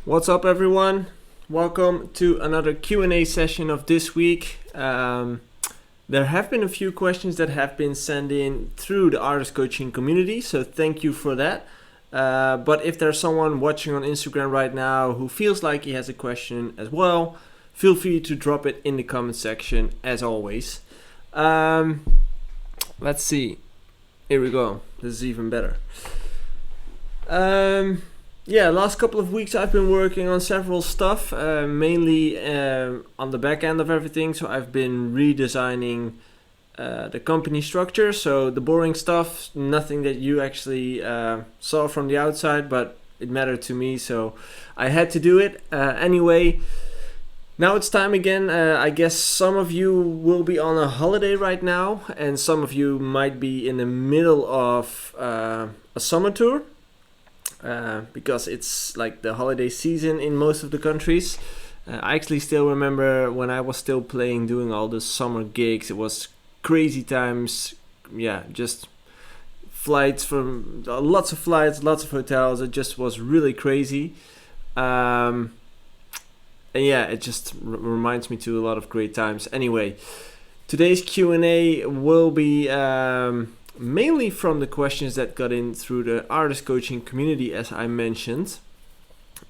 What's up, everyone? Welcome to another Q&A session of this week. There have been a few questions that have been sent in through the artist coaching community, so thank you for that. But if there's someone watching on Instagram right now who feels like he has a question as well, feel free to drop it in the comment section as always. Let's see. Here we go. This is even better. Last couple of weeks I've been working on several stuff, mainly on the back end of everything. So I've been redesigning the company structure. So the boring stuff, nothing that you actually saw from the outside, but it mattered to me, so I had to do it. Anyway, now it's time again. I guess some of you will be on a holiday right now, and some of you might be in the middle of a summer tour. Because it's like the holiday season in most of the countries. I actually still remember when I was still playing, doing all the summer gigs. It was crazy times. Yeah, just flights from lots of flights, lots of hotels. It just was really crazy. And yeah, it just reminds me to a lot of great times. Anyway, today's Q&A will be mainly from the questions that got in through the artist coaching community, as I mentioned.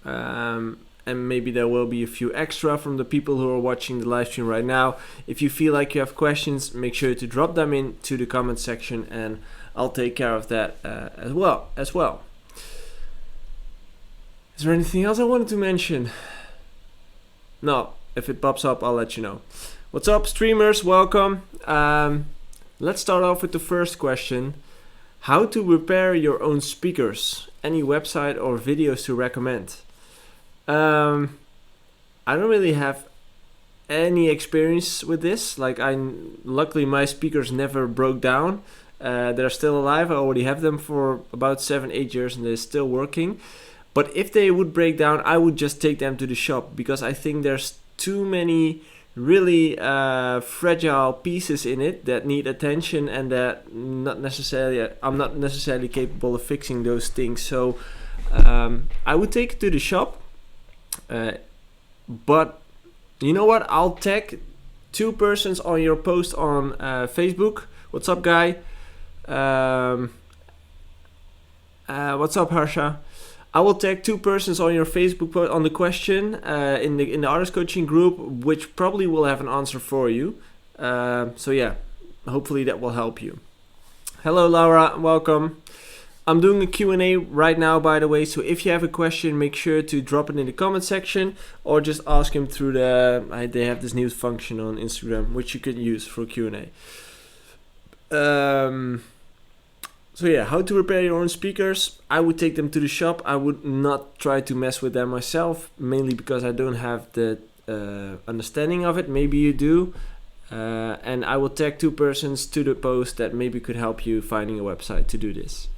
And maybe there will be a few extra from the people who are watching the live stream right now. If you feel like you have questions, make sure to drop them into the comment section and I'll take care of that as well. Is there anything else I wanted to mention? No, if it pops up, I'll let you know. What's up, streamers? Welcome. Let's start off with the first question. How to repair your own speakers? Any website or videos to recommend? I don't really have any experience with this. Luckily my speakers never broke down. They're still alive. I already have them for about 7-8 years and they're still working. But if they would break down, I would just take them to the shop, because I think there's too many really fragile pieces in it that need attention, and that I'm not necessarily capable of fixing those things. So I would take it to the shop, but you know what, I'll tag 2 persons on your post on Facebook. What's up, guy? What's up, Harsha? I will tag 2 persons on your Facebook post on the question in the artist coaching group, which probably will have an answer for you. So yeah, hopefully that will help you. Hello, Laura, welcome. I'm doing a Q&A right now, by the way, so if you have a question, make sure to drop it in the comment section or just ask him through they have this new function on Instagram, which you can use for Q&A. So yeah, how to repair your own speakers? I would take them to the shop. I would not try to mess with them myself, mainly because I don't have the understanding of it. Maybe you do. And I will tag 2 persons to the post that maybe could help you finding a website to do this.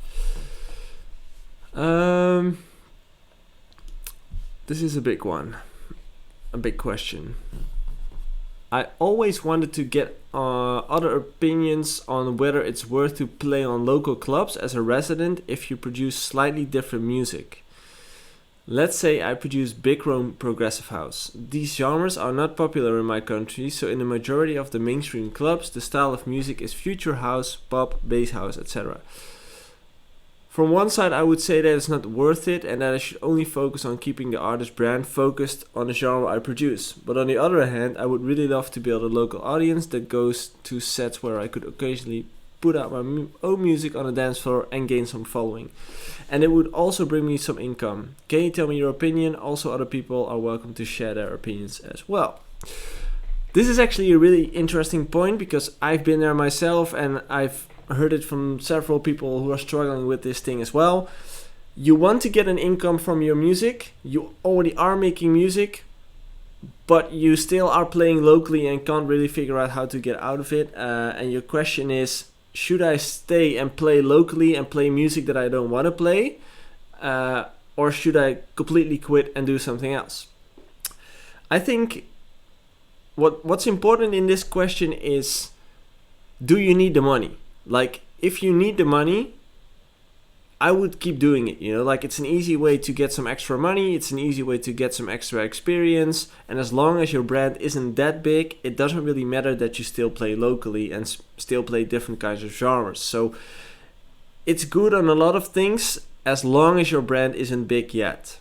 This is a big one, a big question. I always wanted to get other opinions on whether it's worth to play on local clubs as a resident if you produce slightly different music. Let's say I produce big room progressive house. These genres are not popular in my country, so in the majority of the mainstream clubs, the style of music is future house, pop, bass house, etc. From one side, I would say that it's not worth it and that I should only focus on keeping the artist brand focused on the genre I produce. But on the other hand, I would really love to build a local audience that goes to sets where I could occasionally put out my own music on a dance floor and gain some following. And it would also bring me some income. Can you tell me your opinion? Also, other people are welcome to share their opinions as well. This is actually a really interesting point, because I've been there myself and I've heard it from several people who are struggling with this thing as well. You want to get an income from your music, you already are making music, but you still are playing locally and can't really figure out how to get out of it. And your question is, should I stay and play locally and play music that I don't want to play? Or should I completely quit and do something else? I think what's important in this question is, do you need the money? Like, if you need the money, I would keep doing it, like it's an easy way to get some extra money, it's an easy way to get some extra experience, and as long as your brand isn't that big, it doesn't really matter that you still play locally and still play different kinds of genres. So it's good on a lot of things as long as your brand isn't big yet.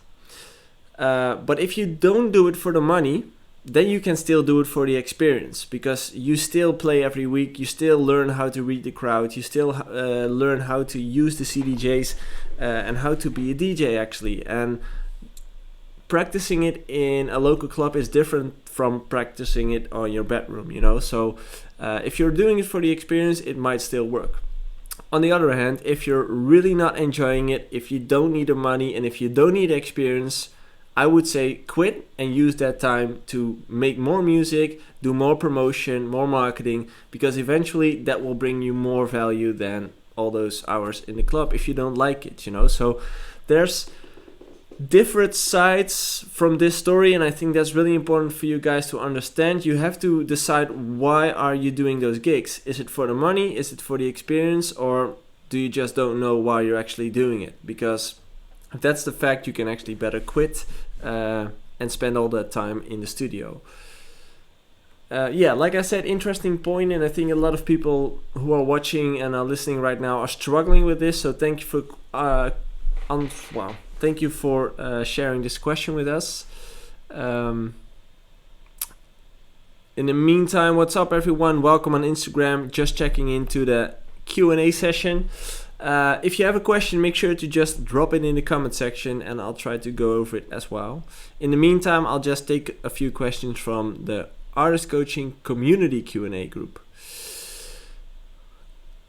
But if you don't do it for the money, then you can still do it for the experience, because you still play every week, you still learn how to read the crowd, you still learn how to use the CDJs and how to be a DJ actually. And practicing it in a local club is different from practicing it on your bedroom, So if you're doing it for the experience, it might still work. On the other hand, if you're really not enjoying it, if you don't need the money and if you don't need the experience, I would say quit and use that time to make more music, do more promotion, more marketing, because eventually that will bring you more value than all those hours in the club if you don't like it, So there's different sides from this story, and I think that's really important for you guys to understand. You have to decide, why are you doing those gigs? Is it for the money? Is it for the experience? Or do you just don't know why you're actually doing it? Because if that's the fact, you can actually better quit and spend all that time in the studio. Like I said, interesting point, and I think a lot of people who are watching and are listening right now are struggling with this. So thank you for sharing this question with us. In the meantime, what's up everyone? Welcome on Instagram. Just checking into the Q&A session. If you have a question, make sure to just drop it in the comment section and I'll try to go over it as well. In the meantime, I'll just take a few questions from the Artist Coaching Community Q&A group.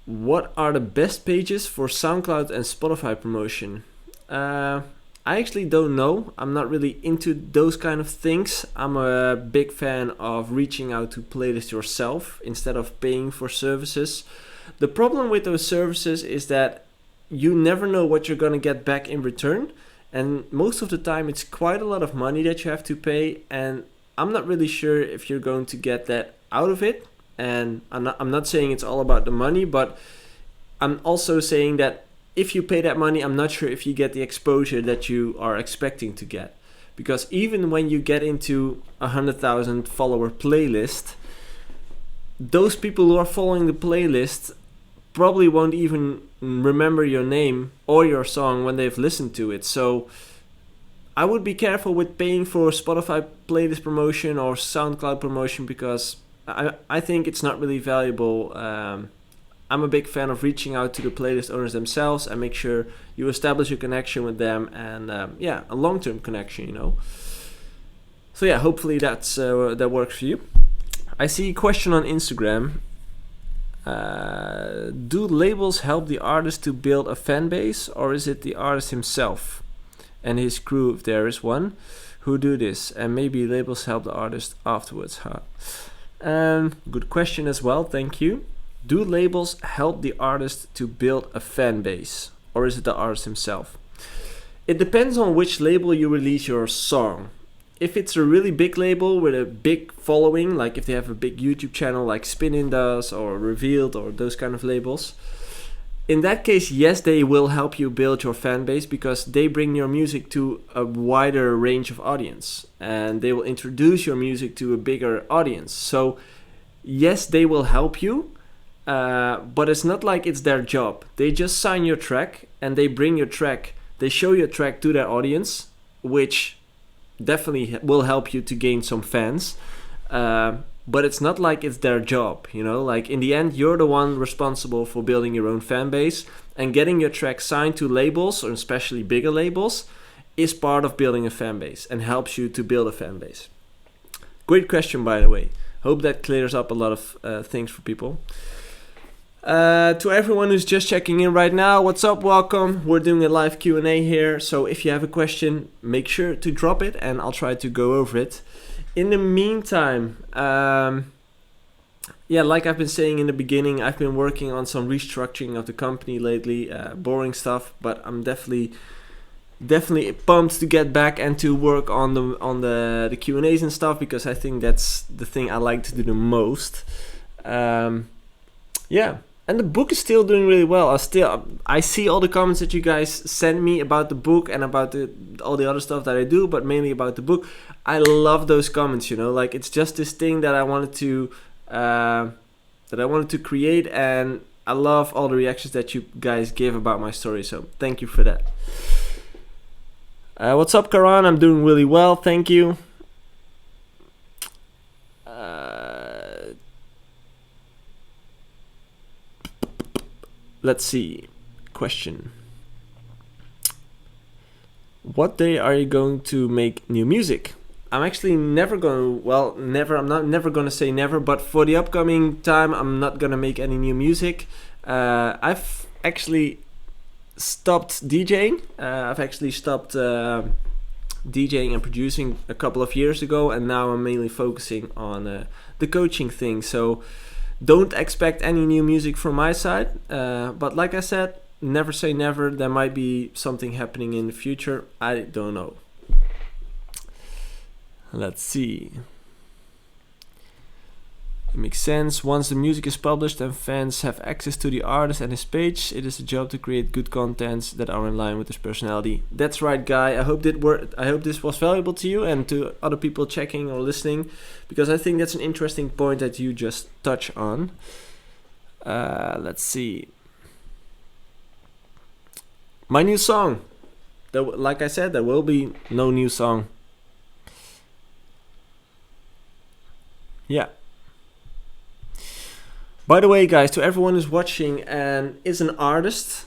What are the best pages for SoundCloud and Spotify promotion? I actually don't know. I'm not really into those kind of things. I'm a big fan of reaching out to playlists yourself instead of paying for services. The problem with those services is that you never know what you're going to get back in return. And most of the time it's quite a lot of money that you have to pay. And I'm not really sure if you're going to get that out of it. And I'm not saying it's all about the money, but I'm also saying that if you pay that money, I'm not sure if you get the exposure that you are expecting to get. Because even when you get into 100,000 follower playlist, those people who are following the playlist probably won't even remember your name or your song when they've listened to it. So I would be careful with paying for Spotify playlist promotion or SoundCloud promotion, because I think it's not really valuable. I'm a big fan of reaching out to the playlist owners themselves and make sure you establish a connection with them and a long-term connection, So yeah, hopefully that works for you. I see a question on Instagram. Do labels help the artist to build a fan base, or is it the artist himself and his crew, if there is one, who do this? And maybe labels help the artist afterwards, Good question as well, thank you. Do labels help the artist to build a fan base, or is it the artist himself? It depends on which label you release your song. If it's a really big label with a big following, like if they have a big YouTube channel like Spinnin does or Revealed or those kind of labels, in that case, yes, they will help you build your fan base, because they bring your music to a wider range of audience and they will introduce your music to a bigger audience. So yes, they will help you, but it's not like it's their job. They just sign your track and they bring your track, they show your track to their audience, which definitely will help you to gain some fans, but it's not like it's their job, like in the end you're the one responsible for building your own fan base, and getting your track signed to labels, or especially bigger labels, is part of building a fan base and helps you to build a fan base. Great question, by the way. Hope that clears up a lot of things for people. To everyone who's just checking in right now, what's up? Welcome. We're doing a live Q&A here, so if you have a question, make sure to drop it and I'll try to go over it. In the meantime, like I've been saying in the beginning, I've been working on some restructuring of the company lately, boring stuff, but I'm definitely pumped to get back and to work on the Q&As and stuff, because I think that's the thing I like to do the most. And the book is still doing really well. I see all the comments that you guys send me about the book and about all the other stuff that I do, but mainly about the book. I love those comments, like it's just this thing that I wanted to create, and I love all the reactions that you guys give about my story. So thank you for that. What's up, Karan? I'm doing really well, thank you. Let's see. Question. What day are you going to make new music? I'm actually never going to, I'm not never going to say never, but for the upcoming time, I'm not going to make any new music. I've actually stopped DJing. I've actually stopped DJing and producing a couple of years ago, and now I'm mainly focusing on the coaching thing. So don't expect any new music from my side, but like I said, never say never. There might be something happening in the future. I don't know. Let's see. It makes sense. Once the music is published and fans have access to the artist and his page, it is a job to create good contents that are in line with his personality. That's right, Guy. I hope this was valuable to you and to other people checking or listening, because I think that's an interesting point that you just touch on. Let's see. My new song. Like I said, there will be no new song. Yeah. By the way, guys, to everyone who's watching and is an artist,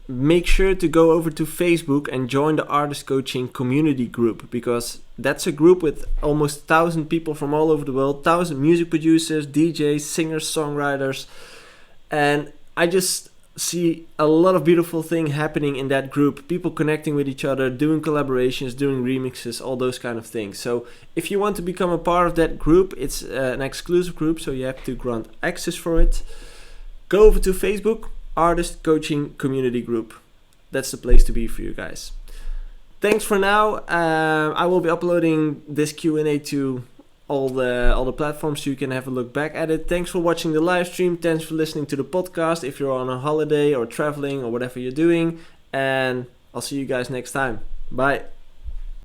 make sure to go over to Facebook and join the Artist Coaching Community Group, because that's a group with almost 1,000 people from all over the world, 1,000 music producers, DJs, singers, songwriters, and I just see a lot of beautiful things happening in that group. People connecting with each other, doing collaborations, doing remixes, all those kind of things. So if you want to become a part of that group, it's an exclusive group, so you have to grant access for it. Go over to Facebook, Artist Coaching Community Group. That's the place to be for you guys. Thanks for now. I will be uploading this Q&A to all the platforms so you can have a look back at it. Thanks for watching the live stream. Thanks for listening to the podcast if you're on a holiday or traveling or whatever you're doing. And I'll see you guys next time. Bye.